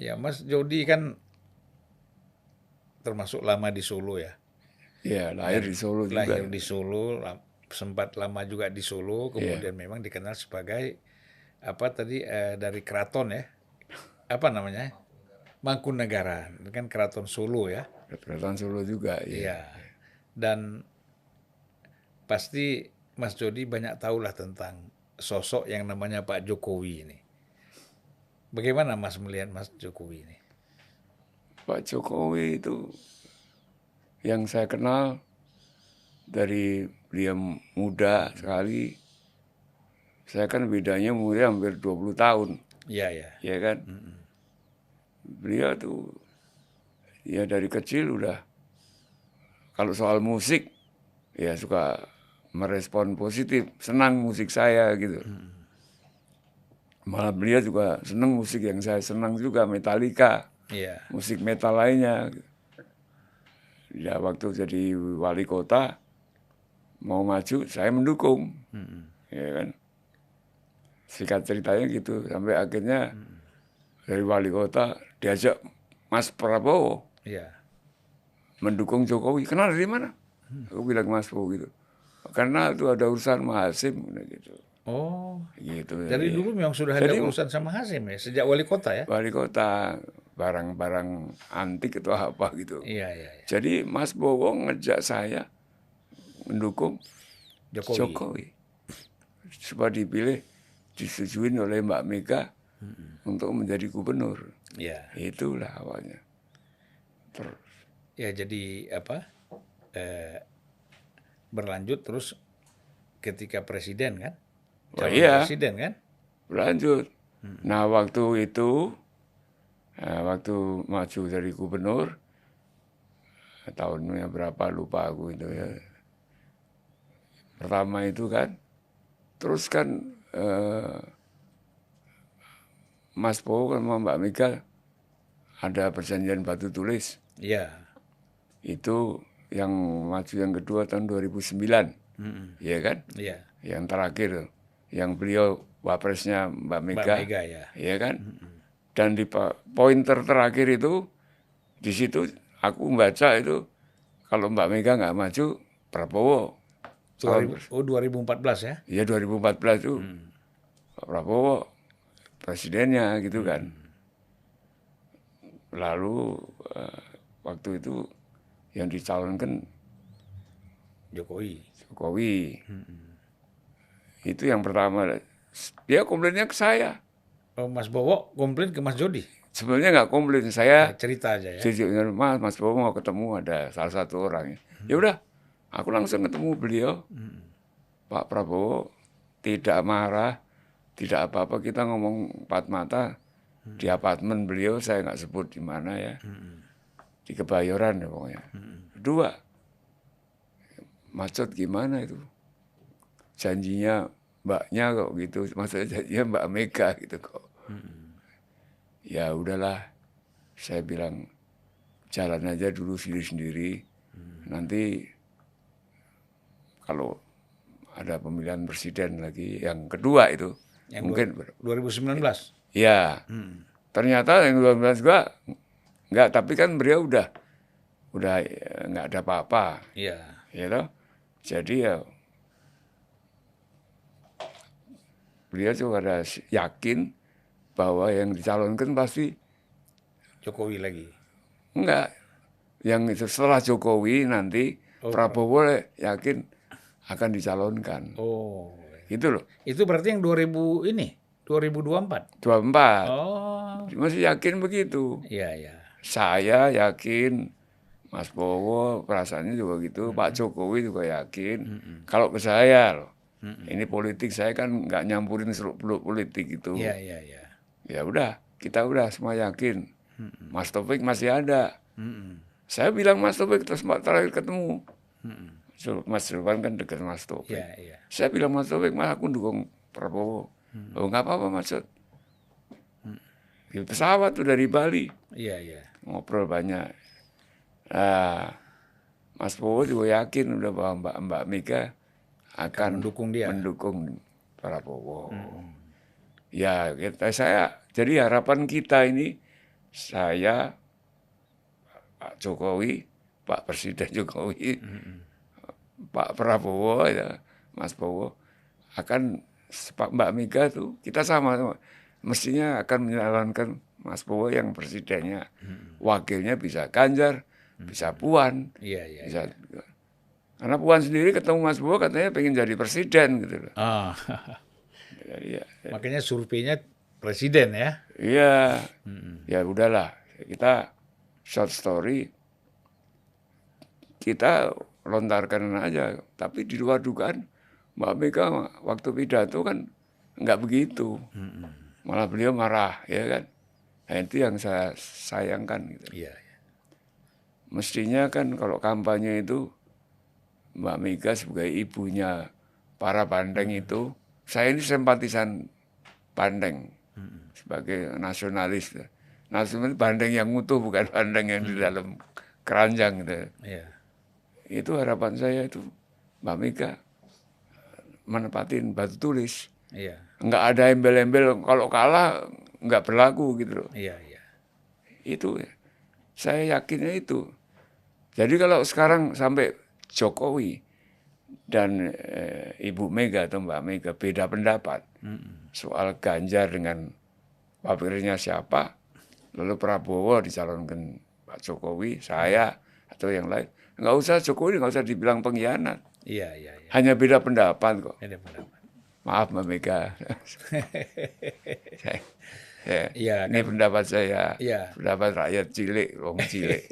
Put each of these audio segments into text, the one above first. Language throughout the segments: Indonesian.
Ya, Mas Jody kan termasuk lama di Solo ya. Ya, lahir Dan di Solo juga. lahir di Solo, sempat lama juga di Solo, Ya, kemudian memang dikenal sebagai apa tadi dari keraton ya. Apa namanya? Mangkunegaran. Ini kan keraton Solo ya. Keraton Solo juga. Ya, Iya. Dan pasti Mas Jody banyak tahulah tentang sosok yang namanya Pak Jokowi ini. Bagaimana Mas melihat Mas Jokowi ini? Pak Jokowi itu yang saya kenal dari beliau muda sekali. Saya kan bedanya umurnya hampir 20 tahun, Iya, ya. ya kan? Beliau tuh ya dari kecil udah, kalau soal musik ya suka merespon positif, senang musik saya gitu. Malah beliau juga senang musik yang saya senang juga, Metallica, Iya. musik metal lainnya. Ya waktu jadi wali kota mau maju, saya mendukung, ya kan? Singkat ceritanya gitu, sampai akhirnya dari wali kota diajak Mas Prabowo Iya. mendukung Jokowi. Kenal dari mana? Aku bilang Mas Prabowo gitu. Karena itu ada urusan sama Hasim gitu. Oh, Gitu. dari dulu memang sudah ada Jadi urusan sama Hasim ya, sejak wali kota ya? wali kota barang-barang antik atau apa gitu. Iya, iya, iya. Jadi Mas Bowo ngejak saya mendukung Jokowi. Jokowi supaya dipilih, disetujuin oleh Mbak Mega untuk menjadi gubernur. Iya. Itulah awalnya. Terus Ya jadi apa? Eh, berlanjut terus ketika presiden kan? oh Calon iya, presiden kan? berlanjut. Nah waktu itu, waktu maju dari gubernur, tahunnya berapa lupa aku itu ya. Pertama itu kan, terus kan Mas Bowo sama Mbak Mega ada perjanjian batu tulis. Iya. Itu yang maju yang kedua tahun 2009, ya kan? Iya. Yang terakhir, yang beliau wapresnya Mbak Mbak Mega, Mega ya. ya kan? Dan di poin terakhir itu, di situ aku membaca itu kalau Mbak Mega nggak maju, Prabowo. 2014 ya? Ya 2014 itu Pak Prabowo presidennya gitu kan. Lalu waktu itu yang dicalonkan Jokowi. Jokowi. Itu yang pertama. Dia komplainnya ke saya. Oh, Mas Bowo komplain ke Mas Jody. Sebenarnya nggak komplain. Saya Cerita aja ya. jujur, Mas Bowo mau ketemu ada salah satu orang. Ya udah, aku langsung ketemu beliau. Pak Prabowo tidak marah, tidak apa-apa. Kita ngomong empat mata di apartemen beliau. Saya nggak sebut di mana ya. Di Kebayoran ya pokoknya. Kedua, macet gimana itu? Janjinya mbaknya kok gitu, maksudnya janjinya Mbak Mega gitu kok. Ya udahlah, saya bilang jalan aja dulu sendiri-sendiri. Nanti kalau ada pemilihan presiden lagi yang kedua itu, Yang mungkin 2019. ya. Ternyata yang 2019 juga enggak, tapi kan beliau udah nggak ada apa-apa, Iya. ya toh. Jadi ya beliau juga ada yakin bahwa yang dicalonkan pasti Jokowi lagi. enggak. Yang setelah Jokowi nanti Prabowo yakin akan dicalonkan. Oh. Gitu loh. Itu berarti yang 2000 ini, 2024. 24. Oh. Masih yakin begitu. Iya, iya. Saya yakin, Mas Bowo perasaannya juga gitu, Pak Jokowi juga yakin. Kalau ke saya loh, ini politik saya kan nggak nyampurin seluk-beluk politik itu. Iya, iya, iya. Ya udah, kita udah semua yakin. Mas Taufik masih ada. Saya bilang Mas Taufik terus terakhir ketemu. Mas Sulpan kan dekat Mas Taufik. Iya, iya. Saya bilang Mas Taufik, Mas aku dukung Prabowo. Oh nggak apa-apa Mas. Di pesawat tuh dari Bali. Iya, iya. Ngobrol banyak. Nah, Mas Bowo juga yakin udah bahwa Mbak Mega akan mendukung dia. mendukung Prabowo. Ya, saya jadi harapan kita ini saya, Pak Jokowi, Pak Presiden Jokowi, Pak Prabowo, ya, Mas Bowo, akan Mbak Mega tuh kita sama-sama mestinya akan menjalankan Mas Bowo yang presidennya, wakilnya bisa Ganjar, bisa Puan, Iya, iya. bisa. Karena Puan sendiri ketemu Mas Bowo katanya pengen jadi presiden gitu loh. Ah, Jadi ya, makanya surveinya presiden ya. iya, ya udahlah kita short story kita lontarkan aja. Tapi di luar dugaan Mbak Mega waktu pidato kan nggak begitu, malah beliau marah, ya kan. Nah, itu yang saya sayangkan gitu. Iya, iya. Mestinya kan kalau kampanye itu Mbak Mega sebagai ibunya para bandeng itu, saya ini simpatisan bandeng sebagai nasionalis. Nasionalis bandeng yang utuh bukan bandeng yang di dalam keranjang gitu. Iya. Itu harapan saya itu Mbak Mega menepatin batu tulis. Iya. Nggak ada embel-embel kalau kalah nggak berlaku gitu loh. Iya, iya. Itu ya. Saya yakinnya itu. Jadi kalau sekarang sampai Jokowi dan Ibu Mega atau Mbak Mega beda pendapat soal Ganjar dengan wakilnya siapa, lalu Prabowo dicalonkan Pak Jokowi, saya atau yang lain, nggak usah Jokowi, nggak usah dibilang pengkhianat. Iya, iya, iya. Hanya beda pendapat kok. Ada pendapat. Maaf Mbak Mega. Iya, Ini pendapat saya, Iya. pendapat rakyat cilik, wong cilik.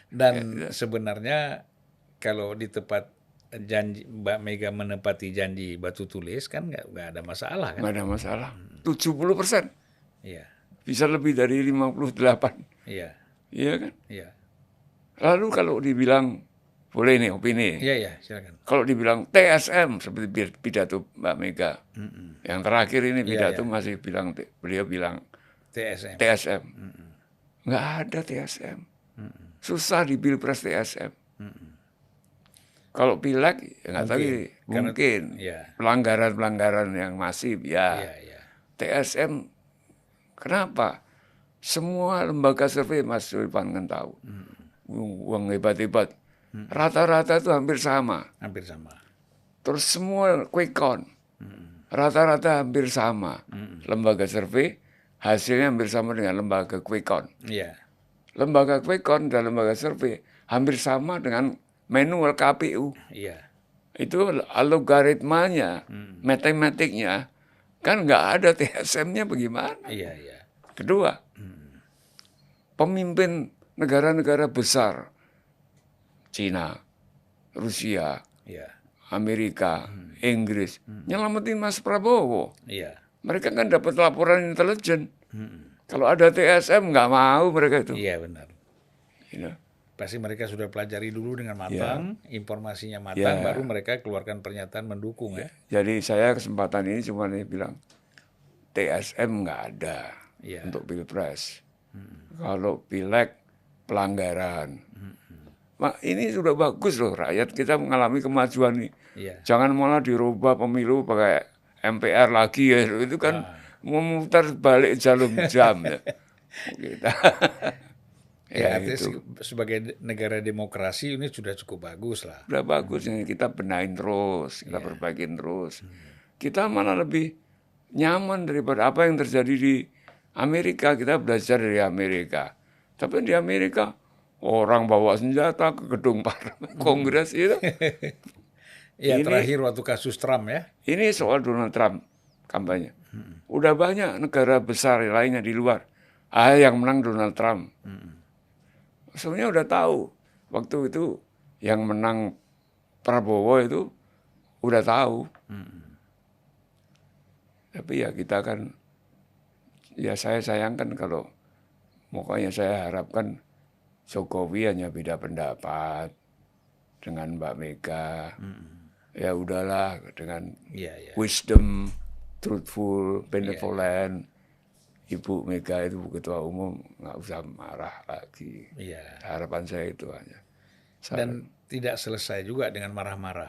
Dan sebenarnya kalau di tempat janji Mbak Mega menepati janji batu tulis kan nggak ada masalah kan? Nggak ada masalah. 70%. Iya, Bisa lebih dari 58. iya, Iya kan? iya, Lalu kalau dibilang, boleh nih opini. iya, iya, silakan. Kalau dibilang TSM seperti pidato Mbak Mega. Yang terakhir ini pidato iya. masih bilang, beliau bilang TSM. TSM. Nggak ada TSM. Susah di Pilpres TSM. Kalau Pileg, ya nggak tahu, mungkin Iya, pelanggaran-pelanggaran yang masif, ya. iya, iya, TSM, kenapa? Semua lembaga survei Mas Sulpan kan tahu. Uang hebat-hebat. Rata-rata itu hampir sama. hampir sama. Terus semua quick count. Rata-rata hampir sama. Lembaga survei hasilnya hampir sama dengan lembaga quick count. Iya, Lembaga quick count dan lembaga survei hampir sama dengan manual KPU. iya, Itu algoritmanya, matematiknya, kan nggak ada TSM-nya bagaimana. iya, iya, Kedua, pemimpin negara-negara besar, Cina, Rusia, iya, Amerika, Inggris, nyelamatin Mas Prabowo. iya, Mereka kan dapat laporan intelijen. Kalau ada TSM nggak mau mereka itu. iya benar. You know. Pasti mereka sudah pelajari dulu dengan matang, informasinya matang, baru mereka keluarkan pernyataan mendukung ya. Jadi saya kesempatan ini cuma bilang TSM nggak ada untuk Pilpres. Kalau Pileg pelanggaran. Ini sudah bagus loh, rakyat kita mengalami kemajuan nih. Iya. Jangan malah dirubah pemilu pakai MPR lagi ya, itu kan memutar balik jalur jam ya. Kita. Ya, artinya sebagai negara demokrasi ini sudah cukup bagus lah. Sudah bagus, kita benahin terus, kita perbaikin terus. Kita malah lebih nyaman daripada apa yang terjadi di Amerika. Kita belajar dari Amerika. Tapi di Amerika orang bawa senjata ke gedung parlemen Kongres itu. Ya, terakhir waktu kasus Trump ya. Ini soal Donald Trump kampanye. Udah banyak negara besar lainnya di luar. Yang menang Donald Trump. Sebenarnya udah tahu. Waktu itu yang menang Prabowo itu udah tahu. Tapi ya kita kan, ya saya sayangkan kalau, makanya saya harapkan Jokowi hanya beda pendapat dengan Mbak Mega. Ya udahlah dengan wisdom, truthful, benevolent. Ibu Mega itu ketua umum nggak usah marah lagi. Iya. Harapan saya itu hanya. Dan tidak selesai juga dengan marah-marah.